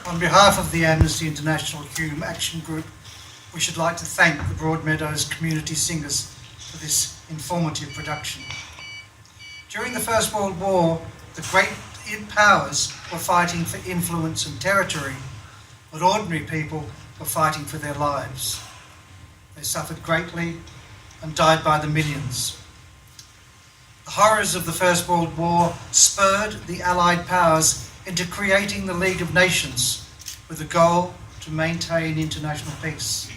On behalf of the Amnesty International Hume Action Group, we should like to thank the Broadmeadows Community Singers for this informative production. During the First World War, the great powers were fighting for influence and territory, but ordinary people were fighting for their lives. They suffered greatly and died by the millions. The horrors of the First World War spurred the Allied powers into creating the League of Nations with the goal to maintain international peace.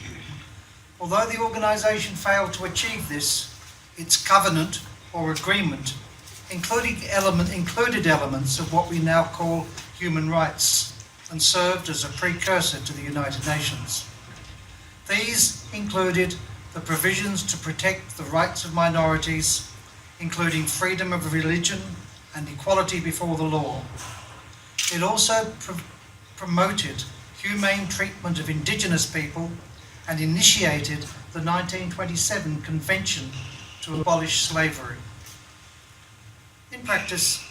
Although the organisation failed to achieve this, its covenant or agreement included elements of what we now call human rights and served as a precursor to the United Nations. These included the provisions to protect the rights of minorities, including freedom of religion and equality before the law. It also promoted humane treatment of Indigenous people and initiated the 1927 Convention to abolish slavery. In practice,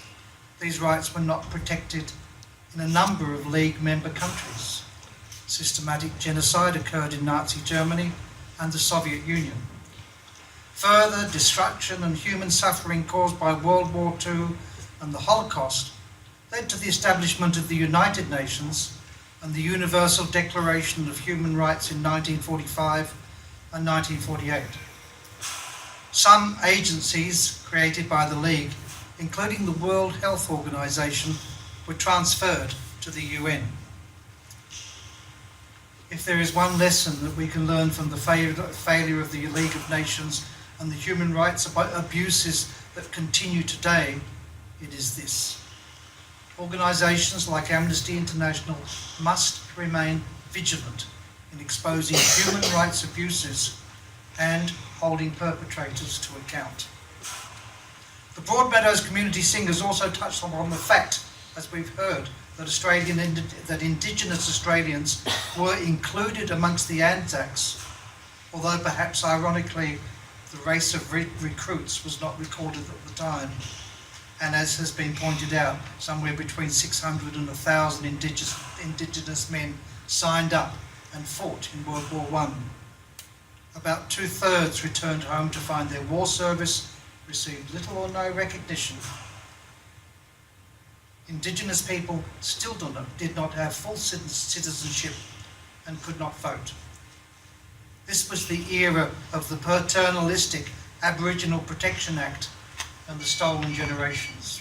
these rights were not protected in a number of League member countries. Systematic genocide occurred in Nazi Germany and the Soviet Union. Further destruction and human suffering caused by World War II and the Holocaust led to the establishment of the United Nations and the Universal Declaration of Human Rights in 1945 and 1948. Some agencies created by the League, including the World Health Organization, were transferred to the UN. If there is one lesson that we can learn from the failure of the League of Nations and the human rights abuses that continue today, it is this. Organisations like Amnesty International must remain vigilant in exposing human rights abuses and holding perpetrators to account. The Broadmeadows Community Singers also touched on the fact, as we've heard, that Indigenous Australians were included amongst the ANZACs, although perhaps ironically the race of recruits was not recorded at the time. And as has been pointed out, somewhere between 600 and 1,000 Indigenous men signed up and fought in World War I. About 2/3 returned home to find their war service received little or no recognition. Indigenous people still did not have full citizenship and could not vote. This was the era of the paternalistic Aboriginal Protection Act and the stolen generations.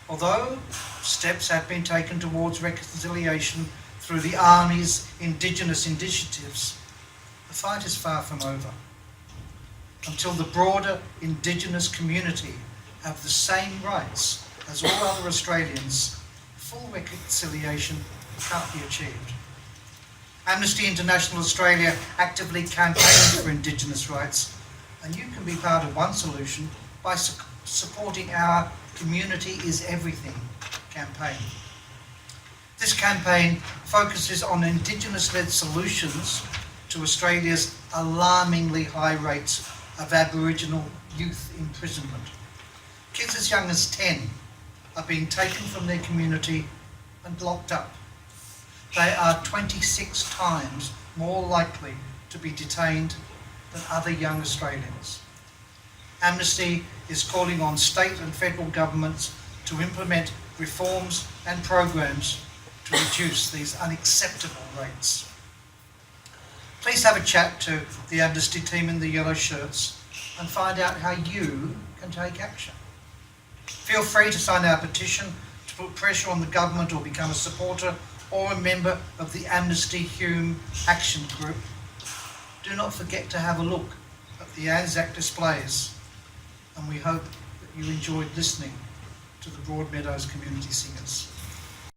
Although steps have been taken towards reconciliation through the Army's Indigenous initiatives, the fight is far from over. Until the broader Indigenous community have the same rights as all other Australians, full reconciliation can't be achieved. Amnesty International Australia actively campaigns for Indigenous rights, and you can be part of one solution by supporting our Community is Everything campaign. This campaign focuses on Indigenous-led solutions to Australia's alarmingly high rates of Aboriginal youth imprisonment. Kids as young as 10 are being taken from their community and locked up. They are 26 times more likely to be detained than other young Australians. Amnesty is calling on state and federal governments to implement reforms and programs to reduce these unacceptable rates. Please have a chat to the Amnesty team in the yellow shirts and find out how you can take action. Feel free to sign our petition to put pressure on the government or become a supporter or a member of the Amnesty Hume Action Group. Do not forget to have a look at the ANZAC displays, and we hope that you enjoyed listening to the Broadmeadows Community Singers.